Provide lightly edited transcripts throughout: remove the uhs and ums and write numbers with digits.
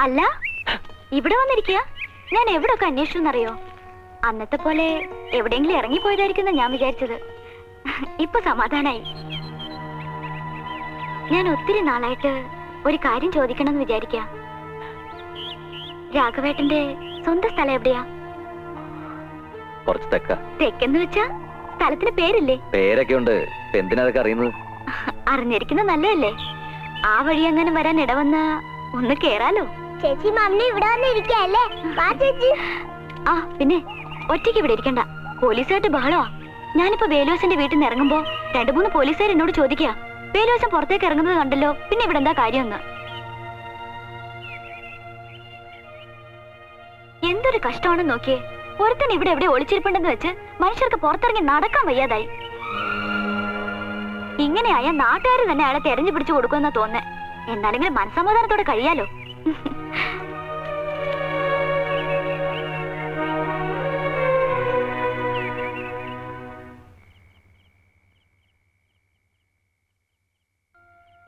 അല്ല, ഇവിടെ വന്നിരിക്കുക. ഞാൻ എവിടൊക്കെ അന്വേഷിച്ചെന്നറിയോ? അന്നത്തെ പോലെ എവിടെയെങ്കിലും ഇറങ്ങിപ്പോയതായിരിക്കുന്ന ഞാൻ വിചാരിച്ചത്. ഇപ്പൊ സമാധാനായി. ഞാൻ ഒത്തിരി നാളായിട്ട് ഒരു കാര്യം ചോദിക്കണമെന്ന് വിചാരിക്ക. രാഘവേട്ടന്റെ സ്വന്തം സ്ഥലം എവിടെയാ? തെക്കെന്ന് വെച്ചാ സ്ഥലത്തിന് പേരില്ലേ? പേരൊക്കെ ഉണ്ട്. എന്തിനതൊക്കെ അറിയുന്നത്? അറിഞ്ഞിരിക്കുന്ന നല്ലതല്ലേ? ആ വഴി അങ്ങനെ വരാൻ ഇടവന്ന ഒന്ന് കേറാലോ. ചേച്ചി മമ്മി ഇവിടെ വന്നിരിക്കല്ലേ? ആ പിന്നെ ഒറ്റയ്ക്ക് ഇവിടെ ഇരിക്കണ്ട. പോലീസുകാരുടെ ബഹളമാ. ഞാനിപ്പോ വേലൂസിന്റെ വീട്ടിൽ നിന്ന് ഇറങ്ങുമ്പോ 2-3 പോലീസുകാർ എന്നോട് ചോദിക്കുക, വേലൂസൻ പുറത്തേക്ക് ഇറങ്ങുന്നത് കണ്ടല്ലോ, പിന്നെ ഇവിടെ എന്താ കാര്യമെന്ന്. എന്തൊരു കഷ്ടമാണെന്ന് നോക്കിയേ. ഒരുത്തൻ ഇവിടെ എവിടെ ഒളിച്ചിരിപ്പുണ്ടെന്ന് വെച്ച് മനുഷ്യർക്ക് പുറത്തിറങ്ങി നടക്കാൻ വയ്യാതായി. ഇങ്ങനെയായ നാട്ടുകാർ തന്നെ അയാളെ തെരഞ്ഞു പിടിച്ചു കൊടുക്കുമെന്നാ തോന്നേ. എന്നാലെങ്കിലും മനസ്സമാധാനത്തോടെ കഴിയാലോ.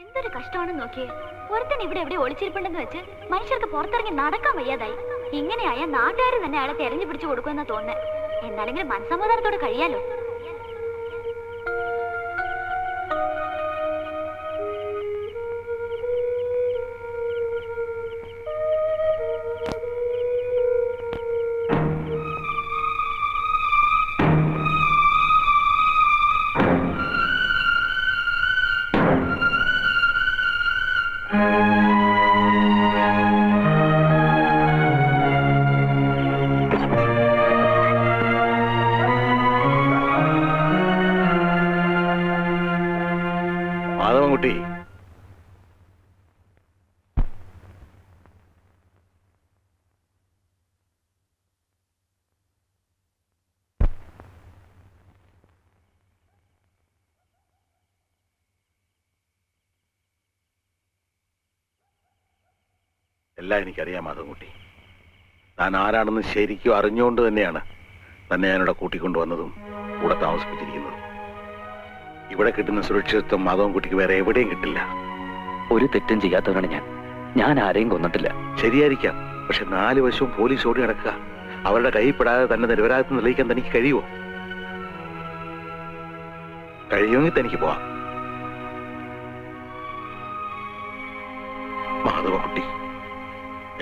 എന്തൊരു കഷ്ടമാണെന്ന് നോക്കിയേ. ഒരുത്തൻ ഇവിടെ എവിടെ ഒളിച്ചിരിപ്പുണ്ടെന്ന് വെച്ച് മനുഷ്യർക്ക് പുറത്തിറങ്ങി നടക്കാൻ വയ്യാതായി. ഇങ്ങനെയായ നാട്ടുകാർ തന്നെ അയാളെ തെരഞ്ഞു പിടിച്ചു കൊടുക്കുമെന്നാ തോന്നേ. എന്നാലെങ്കിലും മനസ്സമാധാനത്തോടെ കഴിയാലോ. മാധവൻകുട്ടി, എല്ലാം എനിക്കറിയാം മാധവൻകുട്ടി. താൻ ആരാണെന്ന് ശരിക്കും അറിഞ്ഞുകൊണ്ട് തന്നെയാണ് തന്നെ ഞാനിവിടെ കൂട്ടിക്കൊണ്ടുവന്നതും കൂടെ താമസിപ്പിച്ചിരിക്കുന്നതും. ഇവിടെ കിട്ടുന്ന സുരക്ഷിതത്വം മാധവൻകുട്ടിക്ക് വേറെ എവിടെയും കിട്ടില്ല. ഒരു തെറ്റും ചെയ്യാത്തവനാണ് ഞാൻ. ഞാൻ ആരെയും കൊന്നിട്ടില്ല. ശരിയായിരിക്കാം, പക്ഷെ 4 വശവും പോലീസ് ഓടി നടക്കുക. അവരുടെ കൈപ്പെടാതെ തന്നെ നിരപരാധിത്വം തെളിയിക്കാൻ തനിക്ക് കഴിയുമോ? കഴിയുമെങ്കിൽ തനിക്ക് പോവാം. മാധവൻകുട്ടി,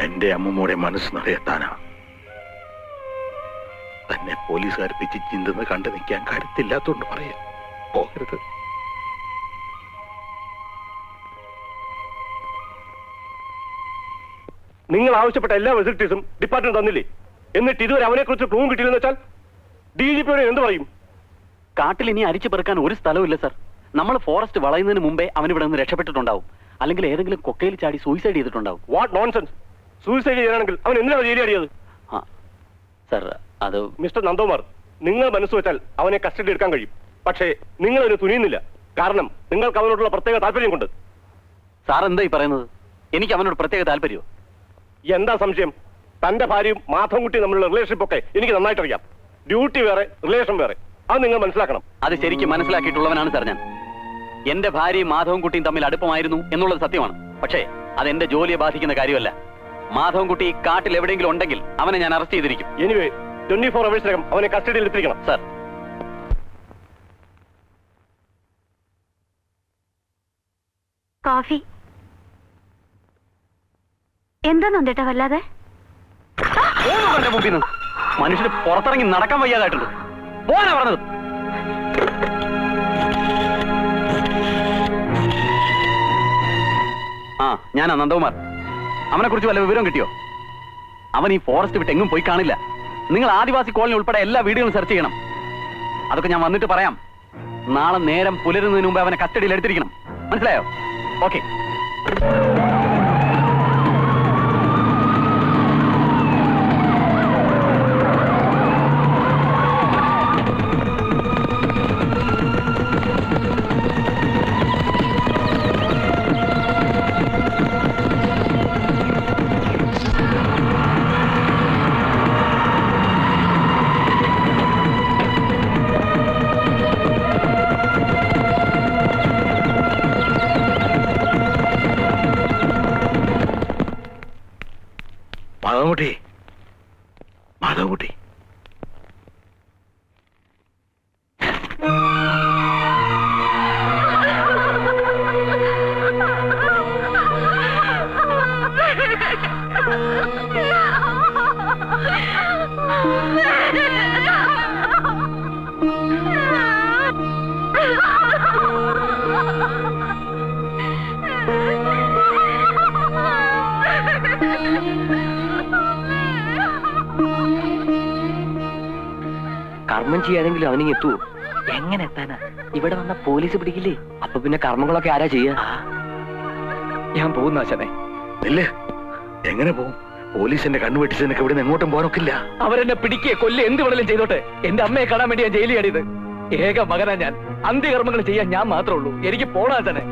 എന്റെ അമ്മൂമ്മയുടെ മനസ്സ് നിറയെത്താനാ. തന്നെ പോലീസുകാർ പിച്ച് ചിന്തെന്ന് കണ്ടു നിൽക്കാൻ കരുത്തില്ലാത്തോണ്ട് പറയാം. പോകരുത്. നിങ്ങൾ ആവശ്യപ്പെട്ട എല്ലാ ഫെസിലിറ്റീസും ഡിപ്പാർട്ട്മെന്റ് തന്നില്ലേ? എന്നിട്ട് ഇതുവരെ അവനെ കുറിച്ച് ക്ലൂവും കിട്ടിയില്ലെന്ന് വെച്ചാൽ DGPയോട് എന്ത് പറയും? കാട്ടിൽ ഇനി അരിച്ചു പെറുക്കാൻ ഒരു സ്ഥലവും സർ. നമ്മൾ ഫോറസ്റ്റ് വളയുന്നതിന് മുമ്പേ അവൻ ഇവിടെ നിന്ന് രക്ഷപ്പെട്ടിട്ടുണ്ടാവും. അല്ലെങ്കിൽ ഏതെങ്കിലും കൊക്കയിൽ ചാടി സൂയിസൈഡ് ചെയ്തിട്ടുണ്ടാവും. What nonsense! സൂയിസൈഡ് ചെയ്യാനാണെങ്കിൽ അവൻ എന്തിനാണ് ജയിലിയാടിയത്? സർ, അത് മിസ്റ്റർ നന്ദകുമാർ, നിങ്ങൾ മനസ്സ് വെച്ചാൽ അവനെ കസ്റ്റഡി എടുക്കാൻ കഴിയും. പക്ഷേ നിങ്ങൾ അതിന് തുനിയുന്നില്ല. കാരണം നിങ്ങൾക്ക് അവനോടുള്ള പ്രത്യേക താല്പര്യം കൊണ്ട്. സാർ എന്താ ഈ പറയുന്നത്? എനിക്ക് അവനോട് പ്രത്യേക താല്പര്യമോ? എന്താ സംശയം? തന്റെ ഭാര്യയും മാധവൻകുട്ടിയും തമ്മിലുള്ള റിലേഷൻഷിപ്പ് ഒക്കെ എനിക്ക് നന്നായിട്ട് അറിയാം. ഡ്യൂട്ടി വേറെ, റിലേഷൻ വേറെ. അത് നിങ്ങൾ മനസ്സിലാക്കണം. അത് ശരിക്കും മനസ്സിലാക്കിയിട്ടുള്ളവനാണ് സാർ ഞാൻ. എന്റെ ഭാര്യയും മാധവൻകുട്ടിയും തമ്മിൽ അടുപ്പമായിരുന്നു എന്നുള്ളത് സത്യമാണ്. പക്ഷേ അതെന്റെ ജോലിയെ ബാധിക്കുന്ന കാര്യമല്ല. മാധവൻകുട്ടി കാട്ടിൽ എവിടെയെങ്കിലും ഉണ്ടെങ്കിൽ അവനെ ഞാൻ അറസ്റ്റ് ചെയ്തിരിക്കും. എനിവേ 24 അവേഴ്സിനകം അവനെ കസ്റ്റഡിയിൽ എത്തിക്കണം. സാർ, കോഫി എന്താ നന്ദേട്ടാ വല്ലാതെ? മുമ്പിൽ നിന്ന് മനുഷ്യന് പുറത്തിറങ്ങി നടക്കാൻ വയ്യാതായിട്ടുണ്ട്. പോകാനാ പറഞ്ഞത്. ഞാനാ നന്ദകുമാർ. അവനെ കുറിച്ച് വല്ല വിവരം കിട്ടിയോ? അവൻ ഈ ഫോറസ്റ്റ് വിട്ട് എങ്ങും പോയി കാണില്ല. നിങ്ങൾ ആദിവാസി കോളനി ഉൾപ്പെടെ എല്ലാ വീടുകളും സെർച്ച് ചെയ്യണം. അതൊക്കെ ഞാൻ വന്നിട്ട് പറയാം. നാളെ നേരം പുലരുന്നതിന് മുമ്പ് അവനെ കസ്റ്റഡിയിൽ എടുത്തിരിക്കണം. മനസ്സിലായോ? ഓക്കെ. മാധവൻകുട്ടി, മാധവൻകുട്ടി. കർമ്മം ചെയ്യാതെങ്കിലും അവനിങ് എത്തുവോ? എങ്ങനെ എത്താനാ? ഇവിടെ വന്ന പോലീസ് പിടിക്കില്ലേ? അപ്പൊ പിന്നെ കർമ്മങ്ങളൊക്കെ ആരാ ചെയ്യാ? ഞാൻ പോകുന്ന ആശാനെ. ഇല്ലേ, എങ്ങനെ പോകും? പോലീസിന്റെ കണ്ണുവെട്ടിച്ചതിനൊക്കെ ഇവിടെ നിന്ന് എങ്ങോട്ടും പോകാനൊക്കില്ല. അവരെന്നെ പിടിക്കുക കൊല്ലുക എന്ത് വേണേലും ചെയ്തോട്ടെ. എന്റെ അമ്മയെ കാണാൻ വേണ്ടി ഞാൻ ജയിലിൽ ചാടിയത്. ഏക മകനാ ഞാൻ. അന്ത്യകർമ്മങ്ങൾ ചെയ്യാൻ ഞാൻ മാത്രമേ ഉള്ളൂ. എനിക്ക് പോണ ആശാനെ.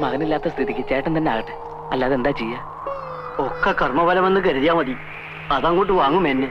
മകനില്ലാത്ത സ്ഥിതിക്ക് ചേട്ടൻ തന്നെ ആകട്ടെ. അല്ലാതെ എന്താ ചെയ്യാ? ഒക്കെ കർമ്മഫലമെന്ന് കരുതിയാ മതി. അതങ്ങോട്ട് വാങ്ങും എന്നെ.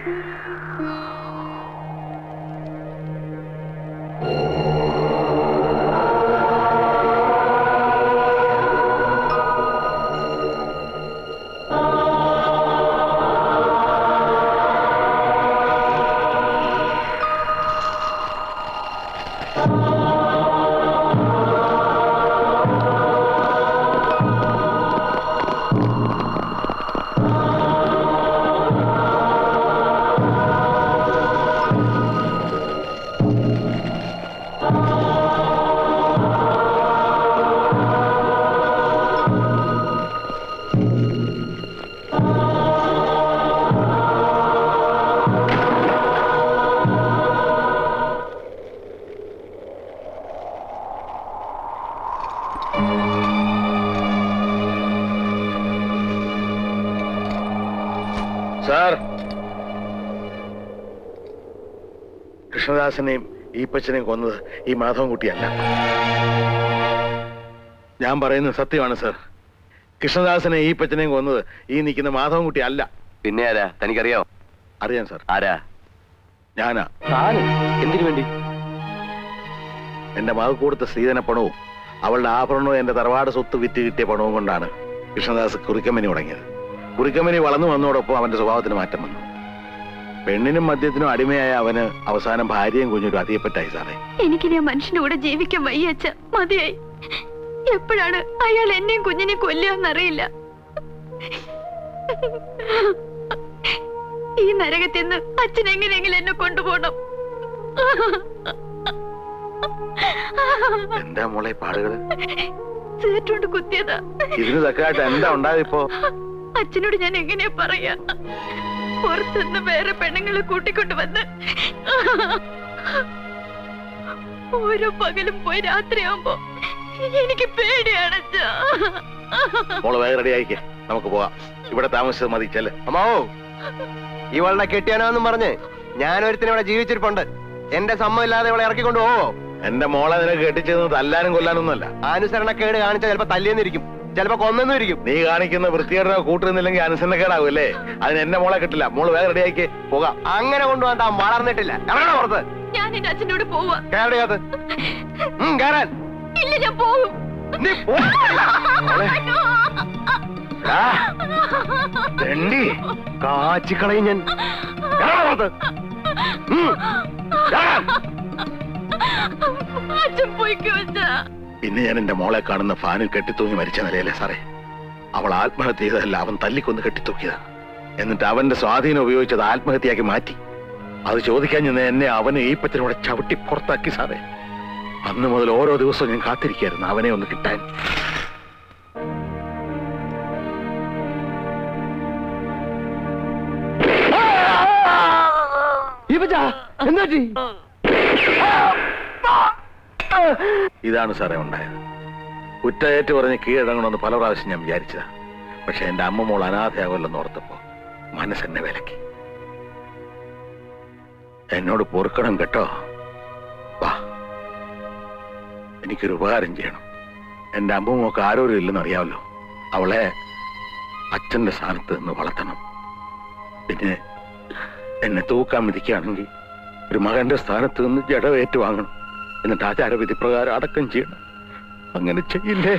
സാർ, കൃഷ്ണദാസനെയും ഈപ്പച്ചനെയും കൊന്നത് ഈ മാധവൻകുട്ടിയല്ല. ഞാൻ പറയുന്നത് സത്യമാണ് സാർ. കൃഷ്ണദാസനെ ഈപ്പച്ചനെയും കൊന്നത് ഈ നിൽക്കുന്ന മാധവൻകുട്ടി അല്ല. പിന്നെ ആരാ? തനിക്കറിയാവോ? അറിയാം സാർ. ആരാ? ഞാനാ. എന്തിനു വേണ്ടി? എന്റെ മകൾ കൊടുത്ത സ്ത്രീധന പണവും അവളുടെ ആഭരണവും എന്റെ തറവാട് സ്വത്ത് വിറ്റ് കിട്ടിയ പണവും കൊണ്ടാണ് കൃഷ്ണദാസ് കുറിക്കമ്പനി തുടങ്ങിയത്. കുറിക്കമ്പനി വളർന്നു വന്നതോടൊപ്പം അവന്റെ സ്വഭാവത്തിന് മാറ്റം വന്നു. പെണ്ണിനും മദ്യത്തിനും അടിമയായ അവന് അവസാനം ഭാര്യയും കുഞ്ഞിനും അതിയപ്പെട്ടായി സാറേ. എനിക്കിനി ആ മനുഷ്യന്റെ കൂടെ ജീവിക്കാൻ വയ്യ അച്ഛ. മതിയായി. എപ്പോഴാണ് അയാൾ എന്നെയും കുഞ്ഞിനെയും കൊല്ലുകയെന്നറിയില്ല. ഈ നരകത്തിൽ നിന്ന് അച്ഛൻ എങ്ങനെയെങ്കിലും എന്നെ കൊണ്ടുപോകണം. എന്താ മോളെ പാടുകള്? സീറ്റുകൊണ്ട് കുത്തിയതാ. ഇതിന് തക്കായിട്ട് എന്താ ഉണ്ടായപ്പോ? അച്ഛനോട് ഞാൻ എങ്ങനെയാ പറയാ? പുറത്തുനിന്ന് വേറെ പെണ്ണുങ്ങളെ കൂട്ടിക്കൊണ്ട് വന്ന് ഓരോ പകലും പോയി രാത്രിയാവുമ്പോ എനിക്ക് പേടിയാണ് അച്ഛാ. മോള് വേഗം റെഡി ആയിക്കേ, നമുക്ക് പോവാം. ഇവിടെ താമസിച്ചത് മതി, ചെല്ല്. അമ്മാവോ, ഇവളുടെ കെട്ടിയാനോന്നും പറഞ്ഞ് ഞാനൊരുത്തിന് ഇവിടെ ജീവിച്ചിരിപ്പുണ്ട്. എന്റെ സമ്മതമില്ലാതെ ഇവളെ ഇറക്കിക്കൊണ്ട് പോവോ? എന്റെ മോളെ നിനക്ക് കെട്ടിച്ചത് തല്ലാനും കൊല്ലാനൊന്നുമല്ല. അനുസരണക്കേട് കാണിച്ചാൽ ചിലപ്പോ തല്ലിയെന്നിരിക്കും, ചിലപ്പോ കൊന്നെന്നും ഇരിക്കും. നീ കാണിക്കുന്ന വൃത്തികേടോ കൂട്ടുന്നില്ലെങ്കിൽ അനുസരണക്കേടാവൂല്ലേ? അതിന് എന്റെ മോളെ കിട്ടില്ല. മോള് വേഗം റെഡി ആയിക്കേ, പോകാം. അങ്ങനെ കൊണ്ടുപോകാൻ താൻ വളർന്നിട്ടില്ല. ഇറങ്ങണോ പുറത്ത്? ഞാൻ എന്റെ അച്ഛനോട് പോവാ. കേരളീയത്ത് കയറാൻ. ഇല്ല, ഞാൻ പോവും. നീ പോയില്ല. ആ, തെണ്ടി. കാച്ചിക്കളയും ഞാൻ. കേറണോ പുറത്ത്? കേറാൻ. അച്ഛൻ പോയിക്കോ അച്ഛാ. പിന്നെ ഞാൻ എന്റെ മോളെ കാണുന്ന ഫാനിൽ കെട്ടിത്തൂങ്ങി മരിച്ച നിലയല്ലേ സാറേ? അവൾ ആത്മഹത്യ ചെയ്തതല്ല, അവൻ തല്ലിക്കൊന്ന് കെട്ടിത്തൂക്കിയതാ. എന്നിട്ട് അവന്റെ സ്വാധീനം ഉപയോഗിച്ചത് ആത്മഹത്യയാക്കി മാറ്റി. അത് ചോദിക്കാൻ ചെന്ന് എന്നെ അവന് ഈ പറ്റിലൂടെ ചവിട്ടി പുറത്താക്കി സാറേ. അന്ന് മുതൽ ഓരോ ദിവസവും ഞാൻ കാത്തിരിക്കായിരുന്നു അവനെ ഒന്ന് കിട്ടാൻ. ഇതാണ് സാറേ ഉണ്ടായത്. കുറ്റയേറ്റ് പറഞ്ഞ് കീഴടങ്ങണമെന്ന് പല പ്രാവശ്യം ഞാൻ വിചാരിച്ചതാ. പക്ഷെ എന്റെ അമ്മ മോൾ അനാഥയാകുമല്ലെന്ന് ഓർത്തപ്പോ മനസ്സെന്നെ വിലക്കി. എന്നോട് പൊറുക്കണം കേട്ടോ. വാ, എനിക്കൊരു ഉപകാരം ചെയ്യണം. എന്റെ അമ്മമ്മക്ക് ആരോരും ഇല്ലെന്ന് അറിയാമല്ലോ. അവളെ അച്ഛന്റെ സ്ഥാനത്ത് നിന്ന് വളർത്തണം. പിന്നെ എന്നെ തൂക്കാൻ വിധിക്കുകയാണെങ്കിൽ ഒരു മകന്റെ സ്ഥാനത്ത് നിന്ന് ജഡവേറ്റ് വാങ്ങണം. എന്നിട്ട് ആചാരവിധി പ്രകാരം അടക്കം ചെയ്യണം. അങ്ങനെ ചെയ്യില്ലേ?